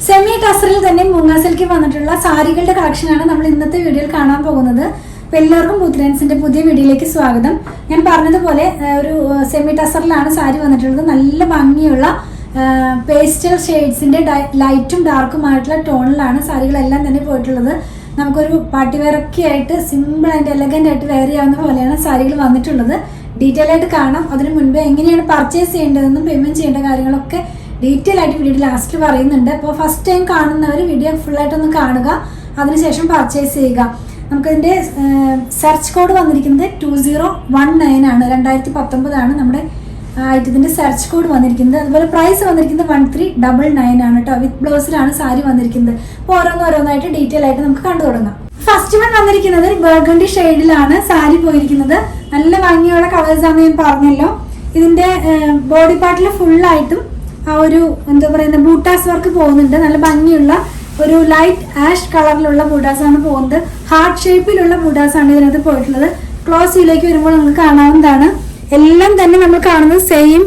Semi ടസറിൽ തന്നെ മൂങ്ങ സിൽക്കിൽ വന്നിട്ടുള്ള സാരികളുടെ കളക്ഷനാണ് നമ്മൾ ഇന്നത്തെ വീഡിയോയിൽ കാണാൻ പോകുന്നത്. അപ്പോൾ എല്ലാവർക്കും ബൂത്ത് പുതിയ വീഡിയോയിലേക്ക് സ്വാഗതം. ഞാൻ പറഞ്ഞതുപോലെ ഒരു സെമി ടസറിലാണ് സാരി വന്നിട്ടുള്ളത്. നല്ല ഭംഗിയുള്ള പേസ്റ്റൽ ഷെയ്ഡ്സിന്റെ ലൈറ്റും ഡാർക്കുമായിട്ടുള്ള ടോണിലാണ് സാരികളെല്ലാം തന്നെ പോയിട്ടുള്ളത്. നമുക്കൊരു പാർട്ടി വെയർ ഒക്കെ ആയിട്ട് സിമ്പിൾ ആൻഡ് എലഗന്റ് ആയിട്ട് വെയർ ചെയ്യാവുന്ന പോലെയാണ് സാരികൾ വന്നിട്ടുള്ളത്. ഡീറ്റെയിൽ ആയിട്ട് കാണാം. അതിന് മുൻപ് എങ്ങനെയാണ് പർച്ചേസ് ചെയ്യേണ്ടതെന്നും പേയ്മെന്റ് ചെയ്യേണ്ട കാര്യങ്ങളൊക്കെ ഡീറ്റെയിൽ ആയിട്ട് വീഡിയോ ലാസ്റ്റ് പറയുന്നുണ്ട്. അപ്പോൾ ഫസ്റ്റ് ടൈം കാണുന്നവർ വീഡിയോ ഫുള്ളായിട്ടൊന്ന് കാണുക, അതിനുശേഷം പർച്ചേസ് ചെയ്യുക. നമുക്കതിൻ്റെ സെർച്ച് കോഡ് വന്നിരിക്കുന്നത് 2019 ആണ്. 2019 നമ്മുടെ ഐറ്റത്തിൻ്റെ സെർച്ച് കോഡ് വന്നിരിക്കുന്നത്. അതുപോലെ പ്രൈസ് വന്നിരിക്കുന്നത് 1399 ആണ് കേട്ടോ. വിത്ത് ബ്ലൗസിലാണ് സാരി വന്നിരിക്കുന്നത്. അപ്പോൾ ഓരോന്നായിട്ട് ഡീറ്റെയിൽ ആയിട്ട് നമുക്ക് കണ്ടു തുടങ്ങാം. ഫസ്റ്റ് വൺ വന്നിരിക്കുന്നത് ബർഗണ്ടി ഷെയ്ഡിലാണ് സാരി പോയിരിക്കുന്നത്. നല്ല ഭംഗിയുള്ള കളേഴ്സ് ആണ് ഞാൻ പറഞ്ഞല്ലോ. ഇതിൻ്റെ ബോഡി പാർട്ടിൽ ഫുള്ളായിട്ടും ആ ഒരു എന്താ പറയുന്നത് ബൂട്ടാസ് വർക്ക് പോകുന്നുണ്ട്. നല്ല ഭംഗിയുള്ള ഒരു ലൈറ്റ് ആഷ് കളറിലുള്ള ബൂട്ടാസ് ആണ് പോകുന്നത്. ഹാർട്ട് ഷേപ്പിലുള്ള ബൂട്ടാസ് ആണ് ഇതിനകത്ത് പോയിട്ടുള്ളത്. ക്ലോസ് വ്യൂയിലേക്ക് വരുമ്പോൾ നിങ്ങൾക്ക് കാണാവുന്നതാണ്. എല്ലാം തന്നെ നമ്മൾ കാണുന്നത് സെയിം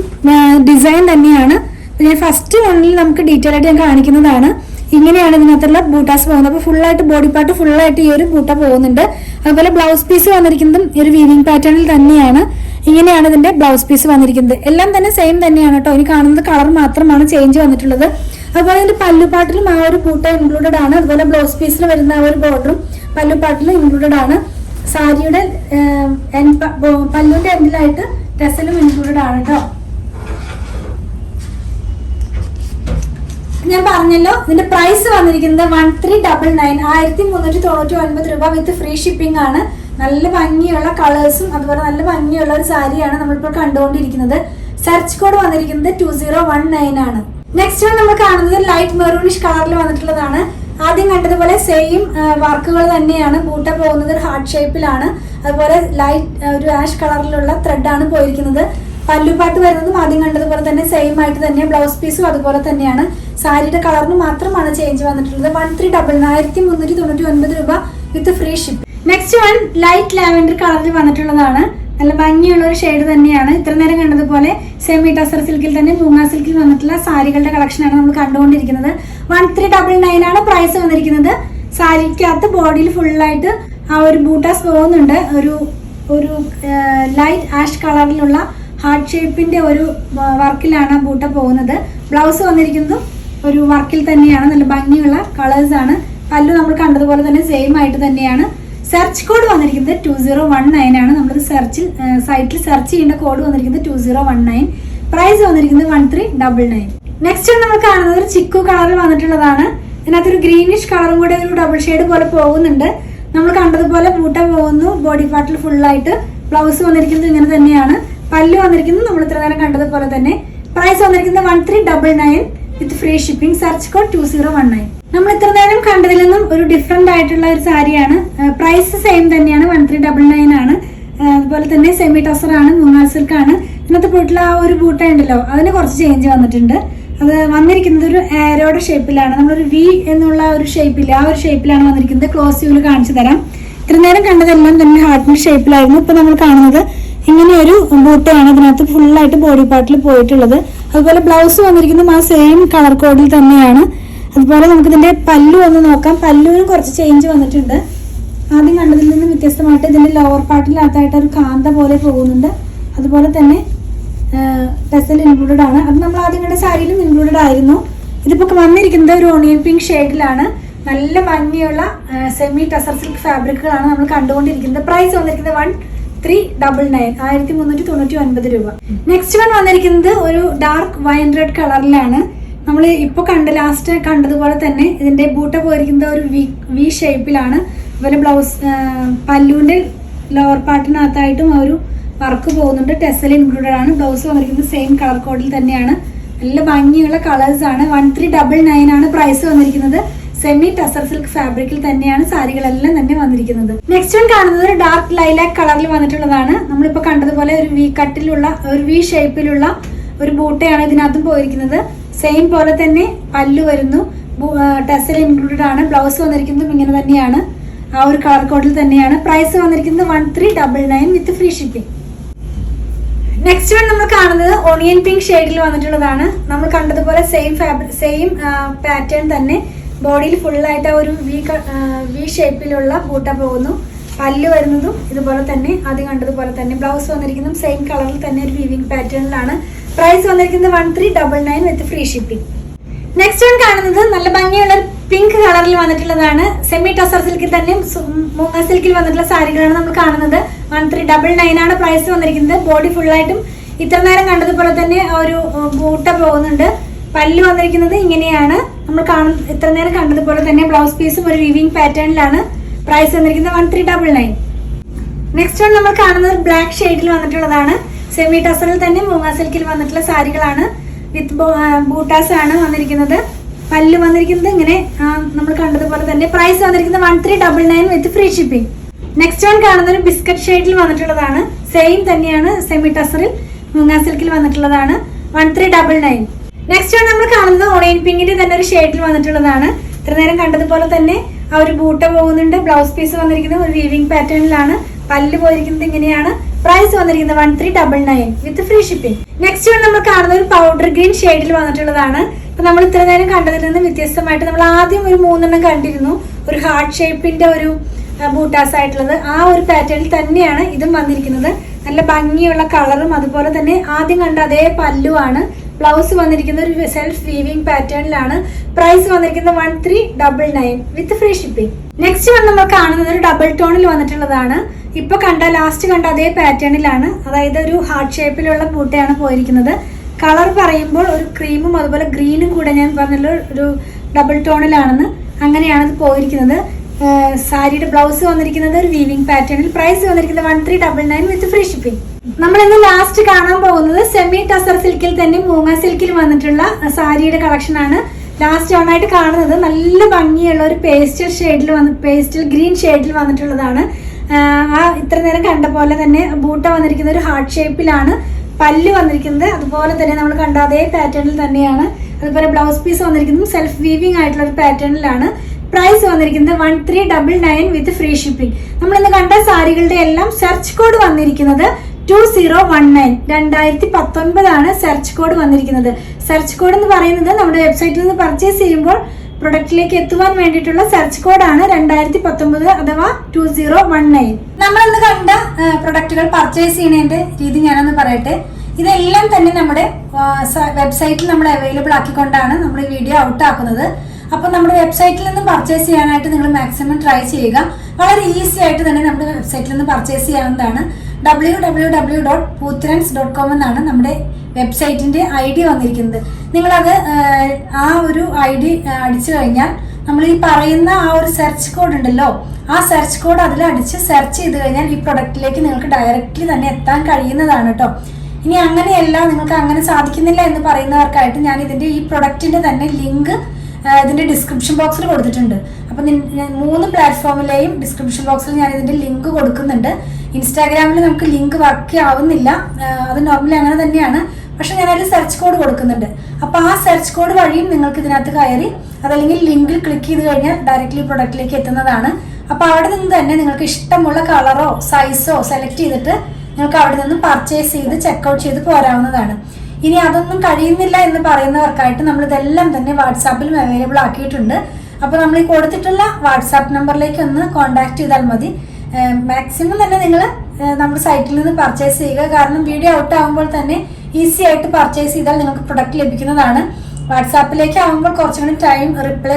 ഡിസൈൻ തന്നെയാണ്. ഞാൻ ഫസ്റ്റ് വണ്ണിൽ നമുക്ക് ഡീറ്റെയിൽ ആയിട്ട് ഞാൻ കാണിക്കുന്നതാണ്. ഇങ്ങനെയാണ് ഇതിനകത്തുള്ള ബൂട്ടാസ് പോകുന്നത്. അപ്പോൾ ഫുള്ളായിട്ട് ബോഡി പാർട്ട് ഫുള്ളായിട്ട് ഈ ഒരു ബൂട്ട പോകുന്നുണ്ട്. അതുപോലെ ബ്ലൗസ് പീസ് വന്നിരിക്കുന്നതും ഈ ഒരു വീവിംഗ് പാറ്റേണിൽ തന്നെയാണ്. ഇങ്ങനെയാണ് ഇതിന്റെ ബ്ലൗസ് പീസ് വന്നിരിക്കുന്നത്. എല്ലാം തന്നെ സെയിം തന്നെയാണ് കേട്ടോ. ഇനി കാണുന്നത് കളർ മാത്രമാണ് ചേഞ്ച് വന്നിട്ടുള്ളത്. അതുപോലെ ഇതിന്റെ പല്ലുപാട്ടിലും ആ ഒരു ബൂട്ട ഇൻക്ലൂഡഡ് ആണ്. അതുപോലെ ബ്ലൗസ് പീസിൽ വരുന്ന ആ ഒരു ബോർഡറും പല്ലുപാട്ടിലും ഇൻക്ലൂഡഡ് ആണ്. സാരിയുടെ പല്ലുവിന്റെ എൻഡിലായിട്ട് ടെസലും ഇൻക്ലൂഡഡ് ആണ് കേട്ടോ. ഞാൻ പറഞ്ഞല്ലോ ഇതിന്റെ പ്രൈസ് വന്നിരിക്കുന്നത് 1399 1399 രൂപ വിത്ത് ഫ്രീ ഷിപ്പിംഗ് ആണ്. നല്ല ഭംഗിയുള്ള കളേഴ്സും അതുപോലെ നല്ല ഭംഗിയുള്ള ഒരു സാരിയാണ് നമ്മളിപ്പോൾ കണ്ടുകൊണ്ടിരിക്കുന്നത്. സെർച്ച് കോഡ് വന്നിരിക്കുന്നത് 2019 ആണ്. നെക്സ്റ്റ് വൺ നമ്മൾ കാണുന്നത് ലൈറ്റ് മെറൂണിഷ് കളറിൽ വന്നിട്ടുള്ളതാണ്. ആദ്യം കണ്ടതുപോലെ സെയിം വർക്കുകൾ തന്നെയാണ്. ബൂട്ട പോകുന്നത് ഒരു ഹാർട്ട് ഷേപ്പിലാണ്. അതുപോലെ ലൈറ്റ് ഒരു ആഷ് കളറിലുള്ള ത്രെഡാണ് പോയിരിക്കുന്നത്. പല്ലുപാട്ട് വരുന്നതും ആദ്യം കണ്ടതുപോലെ തന്നെ സെയിം ആയിട്ട് തന്നെ. ബ്ലൗസ് പീസും അതുപോലെ തന്നെയാണ്. സാരിയുടെ കളറിന് മാത്രമാണ് ചേഞ്ച് വന്നിട്ടുള്ളത്. 1399 രൂപ വിത്ത് free ship. Next one light lavender കളറിൽ വന്നിട്ടുള്ളതാണ്. നല്ല ഭംഗിയുള്ള ഒരു ഷെയ്ഡ് തന്നെയാണ്. ഇത്ര നേരം കണ്ടതുപോലെ സെമി ടസർ സിൽക്കിൽ തന്നെ മൂങ്ങ സിൽക്കിൽ വന്നിട്ടുള്ള സാരികളുടെ കളക്ഷനാണ് നമ്മൾ കണ്ടുകൊണ്ടിരിക്കുന്നത്. 1399 ആണ് പ്രൈസ് വന്നിരിക്കുന്നത്. സാരിക്കകത്ത് ബോഡിയിൽ ഫുള്ളായിട്ട് ആ ഒരു ബൂട്ടാസ് പോകുന്നുണ്ട്. ഒരു ലൈറ്റ് ആഷ് കളറിലുള്ള ഹാർട്ട് ഷേപ്പിന്റെ ഒരു വർക്കിലാണ് ബൂട്ട പോകുന്നത്. ബ്ലൗസ് വന്നിരിക്കുന്നതും ഒരു വർക്കിൽ തന്നെയാണ്. നല്ല ഭംഗിയുള്ള കളേഴ്സ് ആണ്. പല്ലു നമ്മൾ കണ്ടതുപോലെ തന്നെ സെയിം ആയിട്ട് തന്നെയാണ്. സെർച്ച് കോഡ് വന്നിരിക്കുന്നത് 2019 ആണ്. നമ്മൾ സൈറ്റിൽ സെർച്ച് ചെയ്യേണ്ട കോഡ് വന്നിരിക്കുന്നത് 2019. പ്രൈസ് വന്നിരിക്കുന്നത് 1399. നെക്സ്റ്റ് നമ്മൾ കാണുന്നത് ഒരു ചിക്കു കളറിൽ വന്നിട്ടുള്ളതാണ്. ഇതിനകത്തൊരു ഗ്രീനിഷ് കളറും കൂടെ ഒരു ഡബിൾ ഷെയ്ഡ് പോലെ പോകുന്നുണ്ട്. നമ്മൾ കണ്ടതുപോലെ ബൂട്ട പോകുന്നു ബോഡി പാർട്ടിൽ ഫുള്ളായിട്ട്. ബ്ലൗസ് വന്നിരിക്കുന്നത് ഇങ്ങനെ തന്നെയാണ്. പല്ലു വന്നിരിക്കുന്നത് നമ്മൾ ഇത്ര നേരം കണ്ടതുപോലെ തന്നെ. പ്രൈസ് വന്നിരിക്കുന്നത് 1399 വിത്ത് ഫ്രീ ഷിപ്പിംഗ്. Search code 2019. നമ്മൾ ഇത്ര നേരം കണ്ടതിൽ നിന്നും ഒരു ഡിഫറെന്റ് ആയിട്ടുള്ള ഒരു സാരിയാണ്. പ്രൈസ് സെയിം തന്നെയാണ്, 1399 ആണ്. അതുപോലെ തന്നെ സെമി ടസർ ആണ്, മൂങ്ങ സിൽക്ക് ആണ്. ഇന്നത്തെ പോയിട്ടുള്ള ആ ഒരു ബൂട്ട ഉണ്ടല്ലോ, അതിന് കുറച്ച് ചേഞ്ച് വന്നിട്ടുണ്ട്. അത് വന്നിരിക്കുന്നത് ഒരു ആരോയുടെ ഷേപ്പിലാണ്. നമ്മളൊരു വി എന്നുള്ള ഒരു ഷേപ്പില്ല, ആ ഒരു ഷേപ്പിലാണ് വന്നിരിക്കുന്നത്. ക്ലോസ് വ്യൂവിൽ കാണിച്ചു തരാം. ഇത്ര നേരം കണ്ടതെല്ലാം തന്നെ ഹാർട്ടിന്റെ ഷേപ്പിലായിരുന്നു. ഇപ്പൊ നമ്മൾ കാണുന്നത് ഇങ്ങനെ ഒരു ബൂട്ടയാണ് ഇതിനകത്ത് ഫുള്ളായിട്ട് ബോഡി പാർട്ടിൽ പോയിട്ടുള്ളത്. അതുപോലെ ബ്ലൗസ് വന്നിരിക്കുന്നത് ആ സെയിം കളർ കോഡിൽ തന്നെയാണ്. അതുപോലെ നമുക്ക് ഇതിന്റെ പല്ലു ഒന്ന് നോക്കാം. പല്ലുവിനും കുറച്ച് ചേഞ്ച് വന്നിട്ടുണ്ട്. ആദ്യം കണ്ടതിൽ നിന്ന് വ്യത്യസ്തമായിട്ട് ഇതിന്റെ ലോവർ പാർട്ടിനകത്തായിട്ട് ഒരു കാന്ത പോലെ പോകുന്നുണ്ട്. അതുപോലെ തന്നെ ടെസൽ ഇൻക്ലൂഡഡ് ആണ്. അത് നമ്മൾ ആദ്യം കണ്ട സാരിയിലും ഇൻക്ലൂഡഡ് ആയിരുന്നു. ഇതിപ്പോ വന്നിരിക്കുന്നത് ഒരു ഓണിയൻ പിങ്ക് ഷെയ്ഡിലാണ്. നല്ല ഭംഗിയുള്ള സെമി ടസർ സിൽക്ക് ഫാബ്രിക്കുകളാണ് നമ്മൾ കണ്ടുകൊണ്ടിരിക്കുന്നത്. പ്രൈസ് വന്നിരിക്കുന്നത് 1399 1399 രൂപ. നെക്സ്റ്റ് വൺ വന്നിരിക്കുന്നത് ഒരു ഡാർക്ക് വൈൻ റെഡ് കളറിലാണ്. നമ്മൾ ഇപ്പോൾ ലാസ്റ്റ് കണ്ടതുപോലെ തന്നെ ഇതിന്റെ ബൂട്ട പോയിരിക്കുന്നത് ഒരു വി ഷേപ്പിലാണ്. അതുപോലെ ബ്ലൗസ് പല്ലുവിന്റെ ലോവർ പാർട്ടിനകത്തായിട്ടും ഒരു വർക്ക് പോകുന്നുണ്ട്. ടെസൽ ഇൻക്ലൂഡഡ് ആണ്. ബ്ലൗസ് വന്നിരിക്കുന്നത് സെയിം കളർ കോഡിൽ തന്നെയാണ്. നല്ല ഭംഗിയുള്ള കളേഴ്സ് ആണ്. 1399 ആണ് പ്രൈസ് വന്നിരിക്കുന്നത്. സെമി ടസർ സിൽക്ക് ഫാബ്രിക്കിൽ തന്നെയാണ് സാരികളെല്ലാം തന്നെ വന്നിരിക്കുന്നത്. നെക്സ്റ്റ് വൺ കാണുന്നത് ഒരു ഡാർക്ക് ലൈലാക്ക് കളറിൽ വന്നിട്ടുള്ളതാണ്. നമ്മളിപ്പോൾ കണ്ടതുപോലെ ഒരു വി കട്ടിലുള്ള ഒരു വി ഷേപ്പിലുള്ള ഒരു ബൂട്ടയാണ് ഇതിനകത്തും പോയിരിക്കുന്നത്. സെയിം പോലെ തന്നെ പല്ലു വരുന്നു. ടെസൽ ഇൻക്ലൂഡഡ് ആണ്. ബ്ലൗസ് വന്നിരിക്കുന്നതും ഇങ്ങനെ തന്നെയാണ്, ആ ഒരു കളർ കോഡിൽ തന്നെയാണ്. പ്രൈസ് വന്നിരിക്കുന്നത് 1399 വിത്ത് ഫ്രീ ഷിപ്പിംഗ്. നെക്സ്റ്റ് വൺ നമ്മൾ കാണുന്നത് ഓണിയൻ പിങ്ക് ഷെയ്ഡിൽ വന്നിട്ടുള്ളതാണ്. നമ്മൾ കണ്ടതുപോലെ സെയിം പാറ്റേൺ തന്നെ ബോഡിയിൽ ഫുള്ളായിട്ട് ഒരു വി ഷേപ്പിലുള്ള ബൂട്ട പോകുന്നു. പല്ല് വരുന്നതും ഇതുപോലെ തന്നെ ആദ്യം കണ്ടതുപോലെ തന്നെ. ബ്ലൗസ് വന്നിരിക്കുന്നതും സെയിം കളറിൽ തന്നെ ഒരു വീവിംഗ് പാറ്റേണിലാണ്. പ്രൈസ് വന്നിരിക്കുന്നത് 1399 വിത്ത് ഫ്രീ ഷിപ്പിംഗ്. നെക്സ്റ്റ് വൺ കാണുന്നത് നല്ല ഭംഗിയുള്ള പിങ്ക് കളറിൽ വന്നിട്ടുള്ളതാണ്. സെമി ടസർ സിൽക്കിൽ തന്നെ മൂങ്ങ സിൽക്കിൽ വന്നിട്ടുള്ള സാരികളാണ് നമ്മൾ കാണുന്നത്. 1399 ആണ് പ്രൈസ് വന്നിരിക്കുന്നത്. ബോഡി ഫുള്ളായിട്ടും ഇത്ര നേരം കണ്ടതുപോലെ തന്നെ ഒരു ബൂട്ട പോകുന്നുണ്ട്. പല്ല് വന്നിരിക്കുന്നത് ഇങ്ങനെയാണ് നമ്മൾ ഇത്ര നേരം കണ്ടതുപോലെ തന്നെ. ബ്ലൗസ് പീസും ഒരു വീവിംഗ് പാറ്റേണിലാണ്. പ്രൈസ് വന്നിരിക്കുന്നത് 1399. നെക്സ്റ്റ് വൺ നമ്മൾ കാണുന്നത് ബ്ലാക്ക് ഷെയ്ഡിൽ വന്നിട്ടുള്ളതാണ്. സെമി ടസറിൽ തന്നെ മൂങ്ങ സിൽക്കിൽ വന്നിട്ടുള്ള സാരികളാണ്. വിത്ത് ബൂട്ടാസ് ആണ് വന്നിരിക്കുന്നത്. പല്ല് വന്നിരിക്കുന്നത് ഇങ്ങനെ നമ്മൾ കണ്ടതുപോലെ തന്നെ. പ്രൈസ് വന്നിരിക്കുന്നത് 1399 വിത്ത് ഫ്രീ ഷിപ്പിംഗ്. നെക്സ്റ്റ് വൺ കാണുന്നത് ഒരു ബിസ്ക്കറ്റ് ഷെയ്ഡിൽ വന്നിട്ടുള്ളതാണ്. സെയിം തന്നെയാണ്. സെമി ടസറിൽ മൂങ്ങ സിൽക്കിൽ വന്നിട്ടുള്ളതാണ്. 1399. നെക്സ്റ്റ് വൺ നമ്മൾ കാണുന്നത് ഓണിയൻ പിങ്കിന്റെ തന്നെ ഒരു ഷെയ്ഡിൽ വന്നിട്ടുള്ളതാണ്. ഇത്ര നേരം കണ്ടതുപോലെ തന്നെ ആ ഒരു ബൂട്ട പോകുന്നുണ്ട്. ബ്ലൗസ് പീസ് വന്നിരിക്കുന്നത് ഒരു വീവിംഗ് പാറ്റേണിലാണ്. പല്ല് പോയിരിക്കുന്നത് ഇങ്ങനെയാണ്. പ്രൈസ് വന്നിരിക്കുന്നത് 1399 വിത്ത് ഫ്രീ ഷിപ്പിംഗ്. നെക്സ്റ്റ് വൺ നമ്മൾ കാണുന്നത് ഒരു പൗഡർ ഗ്രീൻ ഷെയ്ഡിൽ വന്നിട്ടുള്ളതാണ്. ഇപ്പൊ നമ്മൾ ഇത്ര നേരം കണ്ടതിൽ നിന്ന് വ്യത്യസ്തമായിട്ട് നമ്മൾ ആദ്യം ഒരു 3 കണ്ടിരുന്നു. ഒരു ഹാർട്ട് ഷേപ്പിന്റെ ഒരു ബൂട്ടാസ് ആയിട്ടുള്ളത്. ആ ഒരു പാറ്റേണിൽ തന്നെയാണ് ഇതും വന്നിരിക്കുന്നത്. നല്ല ഭംഗിയുള്ള കളറും അതുപോലെ തന്നെ ആദ്യം കണ്ട അതേ പല്ലുവാണ്. ബ്ലൗസ് വന്നിരിക്കുന്നത് ഒരു സെൽഫ് വീവിംഗ് പാറ്റേണിലാണ്. പ്രൈസ് വന്നിരിക്കുന്നത് 1399 വിത്ത് ഫ്രീ ഷിപ്പിംഗ്. നെക്സ്റ്റ് വൺ നമ്മൾ കാണുന്നത് ഒരു ഡബിൾ ടോണിൽ വന്നിട്ടുള്ളതാണ്. ഇപ്പൊ ലാസ്റ്റ് കണ്ട അതേ പാറ്റേണിലാണ്. അതായത് ഒരു ഹാർട്ട് ഷേപ്പിലുള്ള ബൂട്ടയാണ് പോയിരിക്കുന്നത്. കളർ പറയുമ്പോൾ ഒരു ക്രീമും അതുപോലെ ഗ്രീനും കൂടെ ഞാൻ പറഞ്ഞല്ലോ ഒരു ഡബിൾ ടോണിലാണെന്ന്. അങ്ങനെയാണ് ഇത് പോയിരിക്കുന്നത്. സാരിയുടെ ബ്ലൗസ് വന്നിരിക്കുന്നത് ഒരു വീവിംഗ് പാറ്റേണിൽ. പ്രൈസ് വന്നിരിക്കുന്നത് 1399 വിത്ത് ഫ്രീ ഷിപ്പിംഗ്. നമ്മൾ ഇന്ന് ലാസ്റ്റ് കാണാൻ പോകുന്നത് സെമി ടസർ സിൽക്കിൽ തന്നെ മൂങ്ങ സിൽക്കിൽ വന്നിട്ടുള്ള സാരിയുടെ കളക്ഷൻ ആണ്. ലാസ്റ്റ് ഓണായിട്ട് കാണുന്നത് നല്ല ഭംഗിയുള്ള ഒരു പേസ്റ്റൽ ഗ്രീൻ ഷെയ്ഡിൽ വന്നിട്ടുള്ളതാണ്. ഇത്ര നേരം കണ്ട പോലെ തന്നെ ബൂട്ട വന്നിരിക്കുന്നത് ഒരു ഹാർട്ട് ഷേപ്പിലാണ്. പല്ല് വന്നിരിക്കുന്നത് അതുപോലെ തന്നെ നമ്മൾ കണ്ട അതേ പാറ്റേണിൽ തന്നെയാണ്. അതുപോലെ ബ്ലൗസ് പീസ് വന്നിരിക്കുന്നത് സെൽഫ് വീവിംഗ് ആയിട്ടുള്ള ഒരു പാറ്റേണിലാണ്. പ്രൈസ് വന്നിരിക്കുന്നത് 1399 വിത്ത് ഫ്രീ ഷിപ്പിംഗ്. നമ്മൾ ഇന്ന് കണ്ട സാരികളുടെ എല്ലാം സെർച്ച് കോഡ് വന്നിരിക്കുന്നത് 2019 2019 ആണ് സെർച്ച് കോഡ് വന്നിരിക്കുന്നത്. സെർച്ച് കോഡ് എന്ന് പറയുന്നത് നമ്മുടെ വെബ്സൈറ്റിൽ നിന്ന് പർച്ചേസ് ചെയ്യുമ്പോൾ പ്രൊഡക്റ്റിലേക്ക് എത്തുവാൻ വേണ്ടിയിട്ടുള്ള സെർച്ച് കോഡാണ് 2019 അഥവാ 2019. നമ്മൾ ഇന്ന് കണ്ട പ്രൊഡക്റ്റുകൾ പർച്ചേസ് ചെയ്യുന്നതിന്റെ രീതി ഞാനൊന്ന് പറയട്ടെ. ഇതെല്ലാം തന്നെ നമ്മുടെ വെബ്സൈറ്റിൽ നമ്മൾ അവൈലബിൾ ആക്കിക്കൊണ്ടാണ് നമ്മൾ ഈ വീഡിയോ ഔട്ട് ആക്കുന്നത്. അപ്പോൾ നമ്മുടെ വെബ്സൈറ്റിൽ നിന്ന് പർച്ചേസ് ചെയ്യാനായിട്ട് നിങ്ങൾ മാക്സിമം ട്രൈ ചെയ്യുക. വളരെ ഈസി ആയിട്ട് തന്നെ നമ്മുടെ വെബ്സൈറ്റിൽ നിന്ന് പർച്ചേസ് ചെയ്യാവുന്നതാണ്. www.poothrands.com എന്നാണ് നമ്മുടെ വെബ്സൈറ്റിന്റെ ID വന്നിരിക്കുന്നത്. നിങ്ങളത് ആ ഒരു ID അടിച്ചു കഴിഞ്ഞാൽ നമ്മൾ ഈ പറയുന്ന ആ ഒരു സെർച്ച് കോഡ് ഉണ്ടല്ലോ, ആ സെർച്ച് കോഡ് അതിൽ അടിച്ച് സെർച്ച് ചെയ്ത് കഴിഞ്ഞാൽ ഈ പ്രൊഡക്റ്റിലേക്ക് നിങ്ങൾക്ക് ഡയറക്റ്റ്ലി തന്നെ എത്താൻ കഴിയുന്നതാണ് കേട്ടോ. ഇനി അങ്ങനെയല്ല, നിങ്ങൾക്ക് അങ്ങനെ സാധിക്കുന്നില്ല എന്ന് പറയുന്നവർക്കായിട്ട് ഞാൻ ഇതിന്റെ ഈ പ്രൊഡക്റ്റിന്റെ തന്നെ ലിങ്ക് ഇതിന്റെ ഡിസ്ക്രിപ്ഷൻ ബോക്സിൽ കൊടുത്തിട്ടുണ്ട്. അപ്പം 3 പ്ലാറ്റ്ഫോമിലെയും ഡിസ്ക്രിപ്ഷൻ ബോക്സിൽ ഞാൻ ഇതിന്റെ ലിങ്ക് കൊടുക്കുന്നുണ്ട്. ഇൻസ്റ്റാഗ്രാമിൽ നമുക്ക് ലിങ്ക് വർക്ക് ആവുന്നില്ല, അത് നോർമലി അങ്ങനെ തന്നെയാണ്. പക്ഷെ ഞാൻ അതിൽ സെർച്ച് കോഡ് കൊടുക്കുന്നുണ്ട്. അപ്പൊ ആ സെർച്ച് കോഡ് വഴിയും നിങ്ങൾക്ക് ഇതിനകത്ത് കയറി അതല്ലെങ്കിൽ ലിങ്കിൽ ക്ലിക്ക് ചെയ്ത് കഴിഞ്ഞാൽ ഡയറക്റ്റ്ലി പ്രൊഡക്റ്റിലേക്ക് എത്തുന്നതാണ്. അപ്പൊ അവിടെ നിന്ന് തന്നെ നിങ്ങൾക്ക് ഇഷ്ടമുള്ള കളറോ സൈസോ സെലക്ട് ചെയ്തിട്ട് നിങ്ങൾക്ക് അവിടെ നിന്ന് പർച്ചേസ് ചെയ്ത് ചെക്ക്ഔട്ട് ചെയ്ത് പോരാവുന്നതാണ്. ഇനി അതൊന്നും കഴിയുന്നില്ല എന്ന് പറയുന്നവർക്കായിട്ട് നമ്മൾ ഇതെല്ലാം തന്നെ വാട്സാപ്പിലും അവൈലബിൾ ആക്കിയിട്ടുണ്ട്. അപ്പോൾ നമ്മൾ ഈ കൊടുത്തിട്ടുള്ള വാട്സാപ്പ് നമ്പറിലേക്ക് ഒന്ന് കോൺടാക്ട് ചെയ്താൽ മതി. മാക്സിമം തന്നെ നിങ്ങൾ നമ്മുടെ സൈറ്റിൽ നിന്ന് പർച്ചേസ് ചെയ്യുക. കാരണം വീഡിയോ ഔട്ട് ആകുമ്പോൾ തന്നെ ഈസി ആയിട്ട് പർച്ചേസ് ചെയ്താൽ നിങ്ങൾക്ക് പ്രൊഡക്റ്റ് ലഭിക്കുന്നതാണ്. വാട്സാപ്പിലേക്ക് ആകുമ്പോൾ കുറച്ചും കൂടി ടൈം റിപ്ലൈ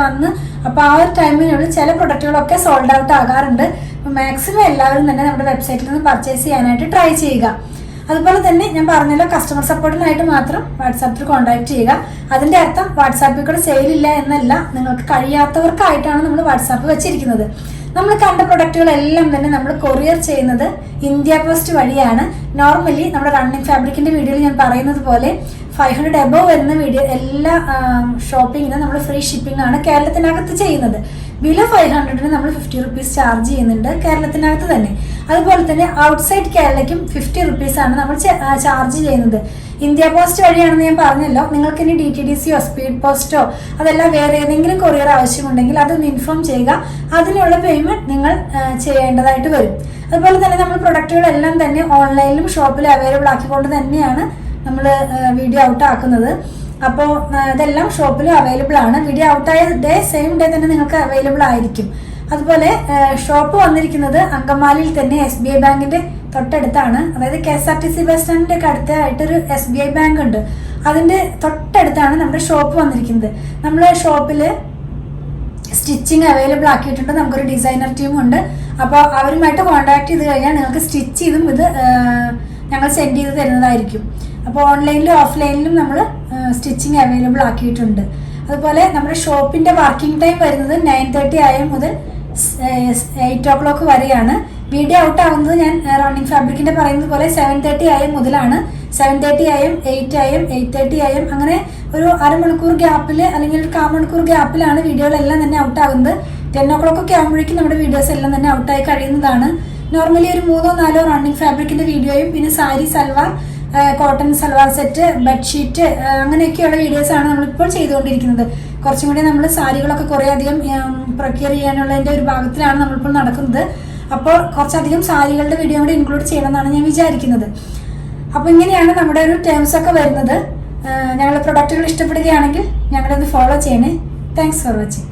വന്ന് അപ്പോൾ ആ ഒരു ടൈമിനുള്ളിൽ ചില പ്രൊഡക്റ്റുകളൊക്കെ സോൾഡ് ഔട്ട് ആകാറുണ്ട്. അപ്പോൾ മാക്സിമം എല്ലാവരും തന്നെ നമ്മുടെ വെബ്സൈറ്റിൽ നിന്ന് പർച്ചേസ് ചെയ്യാനായിട്ട് ട്രൈ ചെയ്യുക. അതുപോലെ തന്നെ ഞാൻ പറഞ്ഞല്ലോ, കസ്റ്റമർ സപ്പോർട്ടിനായിട്ട് മാത്രം വാട്സാപ്പിൽ കോൺടാക്ട് ചെയ്യുക. അതിന്റെ അർത്ഥം വാട്സാപ്പിൽ കൂടെ സെയിലില്ല എന്നല്ല, നിങ്ങൾക്ക് കഴിയാത്തവർക്കായിട്ടാണ് നമ്മൾ വാട്സാപ്പ് വെച്ചിരിക്കുന്നത്. നമ്മൾ കണ്ട പ്രൊഡക്റ്റുകളെല്ലാം തന്നെ നമ്മൾ കൊറിയർ ചെയ്യുന്നത് ഇന്ത്യ പോസ്റ്റ് വഴിയാണ്. നോർമലി നമ്മുടെ റണ്ണിങ് ഫാബ്രിക്കിന്റെ വീഡിയോയിൽ ഞാൻ പറയുന്നത് പോലെ 500 എബോവ് വരുന്ന വീഡിയോ എല്ലാ ഷോപ്പിങ്ങിനും നമ്മൾ ഫ്രീ ഷിപ്പിംഗ് ആണ് കേരളത്തിനകത്ത് ചെയ്യുന്നത്. ബിലോ 500 നമ്മൾ 50 റുപ്പീസ് ചാർജ് ചെയ്യുന്നുണ്ട് കേരളത്തിനകത്ത് തന്നെ. അതുപോലെ തന്നെ ഔട്ട്സൈഡ് കേരളയ്ക്കും 50 റുപ്പീസ് ആണ് നമ്മൾ ചാർജ് ചെയ്യുന്നത്. ഇന്ത്യ പോസ്റ്റ് വഴിയാണെന്ന് ഞാൻ പറഞ്ഞല്ലോ. നിങ്ങൾക്ക് ഇനി DTDCയോ സ്പീഡ് പോസ്റ്റോ അതല്ല വേറെ ഏതെങ്കിലും കൊറിയർ ആവശ്യമുണ്ടെങ്കിൽ അതൊന്ന് ഇൻഫോം ചെയ്യുക. അതിനുള്ള പേയ്മെന്റ് നിങ്ങൾ ചെയ്യേണ്ടതായിട്ട് വരും. അതുപോലെ തന്നെ നമ്മൾ പ്രൊഡക്റ്റുകളെല്ലാം തന്നെ ഓൺലൈനിലും ഷോപ്പിലും അവൈലബിൾ ആക്കിക്കൊണ്ട് തന്നെയാണ് നമ്മൾ വീഡിയോ ഔട്ട് ആക്കുന്നത്. അപ്പോൾ ഇതെല്ലാം ഷോപ്പിലും അവൈലബിൾ ആണ്. വീഡിയോ ഔട്ടായ സെയിം ഡേ തന്നെ നിങ്ങൾക്ക് അവൈലബിൾ ആയിരിക്കും. അതുപോലെ ഷോപ്പ് വന്നിരിക്കുന്നത് അങ്കമാലിയിൽ തന്നെ SBI ബാങ്കിന്റെ തൊട്ടടുത്താണ്. അതായത് KSRTC ബസ് സ്റ്റാൻഡിന്റെ ഒക്കെ അടുത്തായിട്ടൊരു SBI ബാങ്ക് ഉണ്ട്. അതിന്റെ തൊട്ടടുത്താണ് നമ്മുടെ ഷോപ്പ് വന്നിരിക്കുന്നത്. നമ്മുടെ ഷോപ്പില് സ്റ്റിച്ചിങ് അവൈലബിൾ ആക്കിയിട്ടുണ്ട്. നമുക്കൊരു ഡിസൈനർ ടീമും ഉണ്ട്. അപ്പോൾ അവരുമായിട്ട് കോൺടാക്ട് ചെയ്ത് കഴിഞ്ഞാൽ നിങ്ങൾക്ക് സ്റ്റിച്ച് ചെയ്തും ഇത് ഞങ്ങൾ സെൻഡ് ചെയ്ത് തരുന്നതായിരിക്കും. അപ്പോൾ ഓൺലൈനിലും ഓഫ്ലൈനിലും നമ്മൾ സ്റ്റിച്ചിങ് അവൈലബിൾ ആക്കിയിട്ടുണ്ട്. അതുപോലെ നമ്മുടെ ഷോപ്പിന്റെ വർക്കിംഗ് ടൈം വരുന്നത് 9:30 AM മുതൽ 8 o'clock വരെയാണ്. വീഡിയോ ഔട്ട് ആവുന്നത് ഞാൻ റണ്ണിങ് ഫാബ്രിക്കിന്റെ പറയുന്നത് പോലെ 7:30 AM മുതലാണ്. 7:30 AM, 8 AM, 8:30 AM അങ്ങനെ ഒരു അരമണിക്കൂർ ഗ്യാപ്പിൽ അല്ലെങ്കിൽ ഒരു 1/4 മണിക്കൂർ ഗ്യാപ്പിലാണ് വീഡിയോകളെല്ലാം തന്നെ ഔട്ട് ആകുന്നത്. 10 o'clock ഒക്കെ ആകുമ്പോഴേക്കും നമ്മുടെ വീഡിയോസ് എല്ലാം തന്നെ ഔട്ടായി കഴിയുന്നതാണ്. നോർമലി ഒരു 3-4 റണ്ണിങ് ഫാബ്രിക്കിന്റെ വീഡിയോയും പിന്നെ sari, salwar, cotton salwar set, bedsheet അങ്ങനെയൊക്കെയുള്ള വീഡിയോസാണ് നമ്മളിപ്പോൾ ചെയ്തുകൊണ്ടിരിക്കുന്നത്. കുറച്ചും കൂടി നമ്മൾ സാരികളൊക്കെ കുറേ അധികം പ്രൊക്യൂർ ചെയ്യാനുള്ളതിൻ്റെ ഒരു ഭാഗത്തിലാണ് നമ്മളിപ്പോൾ നടക്കുന്നത്. അപ്പോൾ കുറച്ചധികം സാരികളുടെ വീഡിയോ കൂടി ഇൻക്ലൂഡ് ചെയ്യണമെന്നാണ് ഞാൻ വിചാരിക്കുന്നത്. അപ്പോൾ ഇങ്ങനെയാണ് നമ്മുടെ ഒരു ടേംസ് ഒക്കെ വരുന്നത്. ഞങ്ങളുടെ പ്രൊഡക്റ്റുകൾ ഇഷ്ടപ്പെടുകയാണെങ്കിൽ ഞങ്ങളൊന്ന് ഫോളോ ചെയ്യണേ. Thanks for watching.